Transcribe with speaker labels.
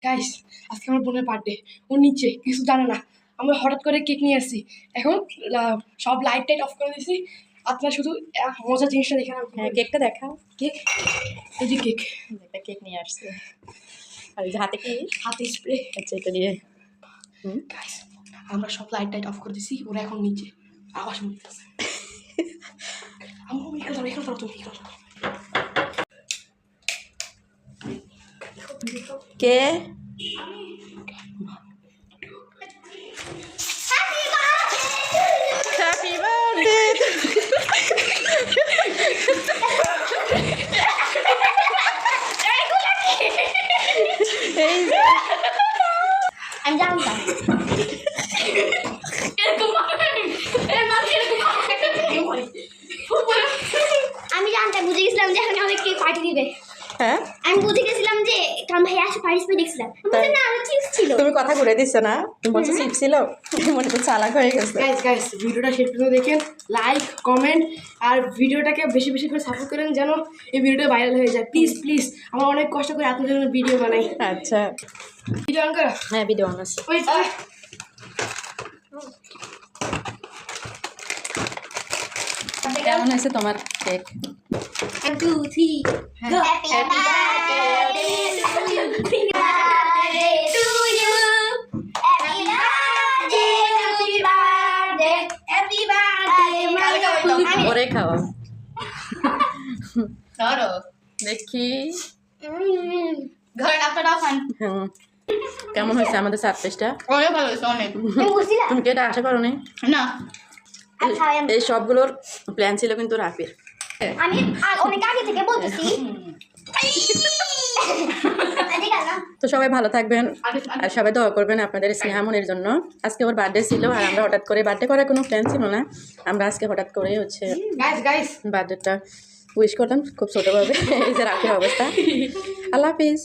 Speaker 1: Guys আজকে আমার বোনের বার্থডে, ও নিচে কিছু জানে না, আমরা হঠাৎ করে কেক নিয়ে আসছি। এখন সব লাইট টাইট অফ করে দিয়েছি। আপনারা শুধু মজার জিনিসটা দেখে না।
Speaker 2: হ্যাঁ, কেকটা দেখাও।
Speaker 1: কেক, এই যে কেক,
Speaker 2: একটা কেক নিয়ে আসছে। আর এই যে হাতে কি?
Speaker 1: হাতে স্প্রে।
Speaker 2: আচ্ছা, এটা দিয়ে
Speaker 1: গাইস আমরা সব লাইট টাইট অফ করে দিয়েছি, ওরা এখন নিচে আওয়াজ শুনতেছে। আমি এখানে ধরো তুমি এখানে ধরো।
Speaker 2: কে? Happy birthday.
Speaker 3: আমি জানতাম আমি জানতাম, বুঝে গেছিলাম যে এখন আমাকে পার্টি দিবে।
Speaker 2: হ্যাঁ,
Speaker 3: আমি বুঝে গেছিলাম যে কারণ ভাই আসে পার্টিসিপেট দেখছিলাম। আমি না, আমি চিপস ছিল।
Speaker 2: তুমি কথা ঘুরে দিচ্ছ না? তুমি বলছো চিপস ছিল, মনে তো চালাক হয়ে গেছে।
Speaker 1: গাইস ভিডিওটা শেষ পর্যন্ত দেখেন, লাইক কমেন্ট আর ভিডিওটাকে বেশি বেশি করে সাপোর্ট করেন যেন এই ভিডিওটা ভাইরাল হয়ে যায়। প্লিজ প্লিজ, আমরা অনেক কষ্ট করে আপনাদের জন্য ভিডিও বানাই।
Speaker 2: আচ্ছা,
Speaker 1: ভিডিও অন করো।
Speaker 2: হ্যাঁ, ভিডিও অন আছে।
Speaker 1: ওই
Speaker 2: কেমন হয়েছে তোমার cake?
Speaker 3: 1 2 3 happy birthday to you, happy birthday to you, happy birthday, happy birthday.
Speaker 2: ওরে খাওয়া ধরো দেখি।
Speaker 3: ঘরে আপনারা খান।
Speaker 2: হুম, কেমন হয়েছে আমাদের সারপ্রাইজটা?
Speaker 3: অনেক ভালো হয়েছে, অনেক।
Speaker 2: তুমি কি এটা আশা করো নি?
Speaker 3: না,
Speaker 2: এই সবগুলোর প্ল্যান ছিল কিন্তু রাফির।
Speaker 3: আমি অনেক আগে থেকে বলতেছি।
Speaker 2: তো সবাই ভালো থাকবেন আর সবাই দোয়া করবেন আপনাদের স্নেহামনের জন্য। আজকে ওর বার্থডে ছিল আর আমরা হঠাৎ করে, বার্থডে করার কোনো প্ল্যান ছিল না, আমরা আজকে হঠাৎ করে হচ্ছে
Speaker 1: গাইস
Speaker 2: বার্থডেটা উইশ করলাম খুব ছোটোভাবে। এই যে রাফির অবস্থা। আল্লাহ হাফিজ।